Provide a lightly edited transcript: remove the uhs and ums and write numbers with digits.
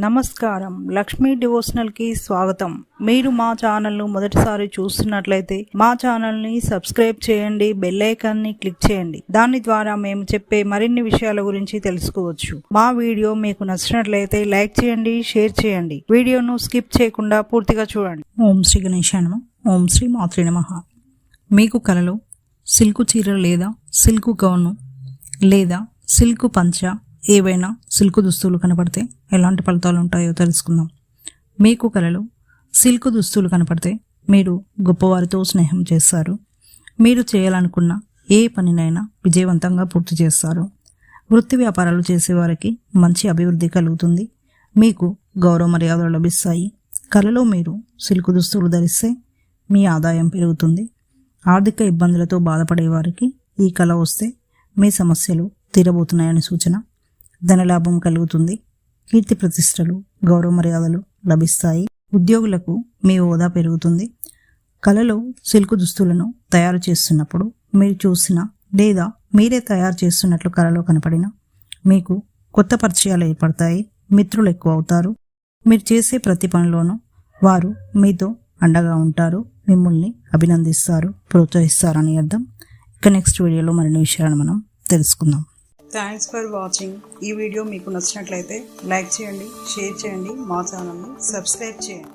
నమస్కారం, లక్ష్మీ డివోషనల్ కి స్వాగతం. మీరు మా ఛానల్ ను మొదటిసారి చూస్తున్నట్లయితే మా ఛానల్ ని సబ్స్క్రైబ్ చేయండి, బెల్ ఐకాన్ ని క్లిక్ చేయండి. దాని ద్వారా మేము చెప్పే మరిన్ని విషయాల గురించి తెలుసుకోవచ్చు. మా వీడియో మీకు నచ్చినట్లయితే లైక్ చేయండి, షేర్ చేయండి. వీడియోను స్కిప్ చేయకుండా పూర్తిగా చూడండి. ఓం శ్రీ గణేశాయ నమః. ఓం శ్రీ మాత్రే నమః. మీకు కలలో సిల్కు చీర లేదా సిల్కు గౌను లేదా సిల్కు పంచ ఏవైనా సిల్కు దుస్తులు కనపడితే ఎలాంటి ఫలితాలు ఉంటాయో తెలుసుకుందాం. మీకు కలలో సిల్కు దుస్తులు కనపడితే మీరు గొప్పవారితో స్నేహం చేస్తారు. మీరు చేయాలనుకున్న ఏ పనినైనా విజయవంతంగా పూర్తి చేస్తారు. వృత్తి వ్యాపారాలు చేసేవారికి మంచి అభివృద్ధి కలుగుతుంది. మీకు గౌరవ మర్యాదలు లభిస్తాయి. కలలో మీరు సిల్కు దుస్తులు ధరిస్తే మీ ఆదాయం పెరుగుతుంది. ఆర్థిక ఇబ్బందులతో బాధపడే వారికి ఈ కళ వస్తే మీ సమస్యలు తీరబోతున్నాయని సూచన. ధనలాభం కలుగుతుంది. కీర్తి ప్రతిష్టలు, గౌరవ మర్యాదలు లభిస్తాయి. ఉద్యోగులకు మీ హోదా పెరుగుతుంది. కళలో సిల్కు దుస్తులను తయారు చేస్తున్నప్పుడు మీరు చూసిన లేదా మీరే తయారు చేస్తున్నట్లు కళలో కనపడిన మీకు కొత్త పరిచయాలు ఏర్పడతాయి. మిత్రులు ఎక్కువ అవుతారు. మీరు చేసే ప్రతి పనిలోనూ వారు మీతో అండగా ఉంటారు. మిమ్మల్ని అభినందిస్తారు, ప్రోత్సహిస్తారని అర్థం. ఇక నెక్స్ట్ వీడియోలో మరిన్ని విషయాలను మనం తెలుసుకుందాం. Thanks for watching. ఈ వీడియో మీకు నచ్చినట్లయితే లైక్ చేయండి, షేర్ చేయండి, మా ఛానల్ని సబ్స్క్రైబ్ చేయండి.